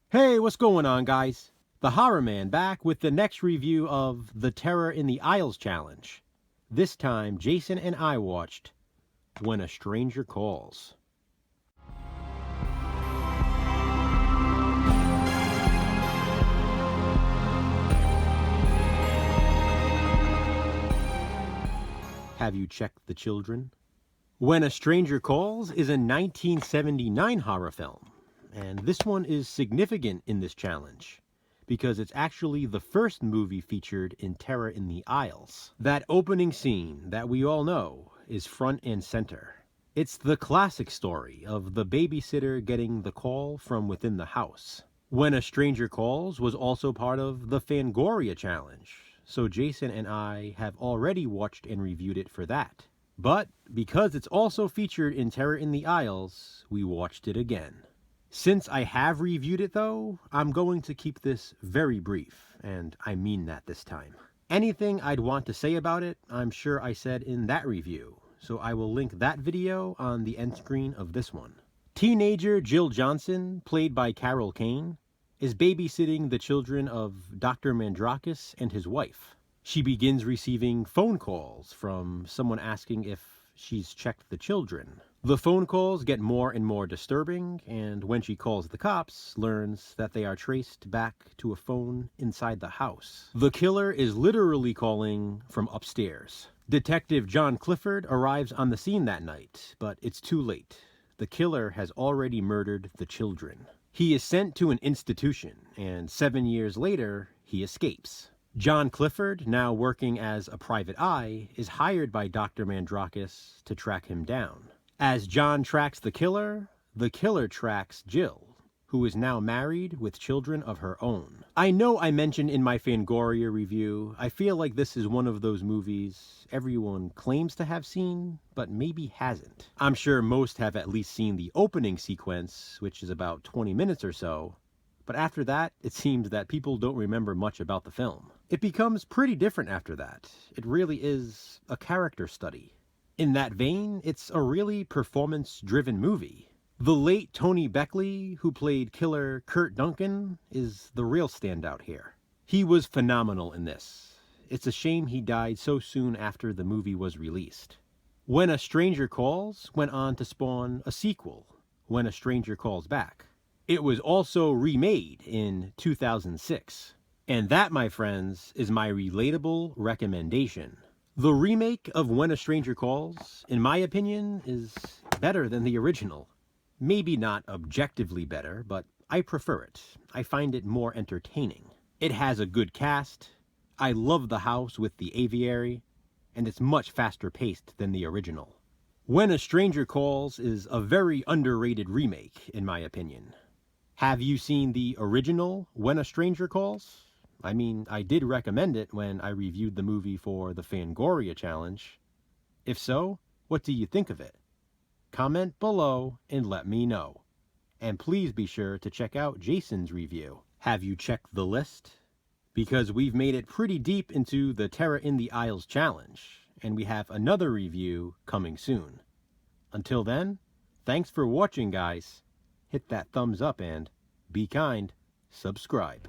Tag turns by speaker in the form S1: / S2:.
S1: Hey, what's going on, guys? The Horror Man back with the next review of the Terror in the Aisles challenge. This time, Jason and I watched When a Stranger Calls. Have you checked the children? When a Stranger Calls is a 1979 horror film, and this one is significant in this challenge because it's actually the first movie featured in Terror in the Aisles. That opening scene that we all know is front and center. It's the classic story of the babysitter getting the call from within the house. When a Stranger Calls was also part of the Fangoria challenge, so Jason and I have already watched and reviewed it for that. But because it's also featured in Terror in the Aisles, we watched it again. Since I have reviewed it though, I'm going to keep this very brief, and I mean that this time. Anything I'd want to say about it, I'm sure I said in that review, so I will link that video on the end screen of this one. Teenager Jill Johnson, played by Carol Kane, is babysitting the children of Dr. Mandrakis and his wife. She begins receiving phone calls from someone asking if she's checked the children. The phone calls get more and more disturbing, and when she calls the cops, learns that they are traced back to a phone inside the house. The killer is literally calling from upstairs. Detective John Clifford arrives on the scene that night, but it's too late. The killer has already murdered the children. He is sent to an institution, and 7 years later, he escapes. John Clifford, now working as a private eye, is hired by Dr. Mandrakis to track him down. As John tracks the killer tracks Jill, who is now married with children of her own. I know I mentioned in my Fangoria review, I feel like this is one of those movies everyone claims to have seen, but maybe hasn't. I'm sure most have at least seen the opening sequence, which is about 20 minutes or so, but after that, it seems that people don't remember much about the film. It becomes pretty different after that. It really is a character study. In that vein, it's a really performance-driven movie. The late Tony Beckley, who played killer Kurt Duncan, is the real standout here. He was phenomenal in this. It's a shame he died so soon after the movie was released. When a Stranger Calls went on to spawn a sequel, When a Stranger Calls Back. It was also remade in 2006. And that, my friends, is my relatable recommendation. The remake of When a Stranger Calls, in my opinion, is better than the original. Maybe not objectively better, but I prefer it. I find it more entertaining. It has a good cast. I love the house with the aviary, and it's much faster paced than the original. When a Stranger Calls is a very underrated remake, in my opinion. Have you seen the original When a Stranger Calls? I mean, I did recommend it when I reviewed the movie for the Fangoria challenge. If so, what do you think of it? Comment below and let me know. And please be sure to check out Jason's review. Have you checked the list? Because we've made it pretty deep into the Terror in the Aisles challenge, and we have another review coming soon. Until then, thanks for watching, guys. Hit that thumbs up and, be kind, subscribe.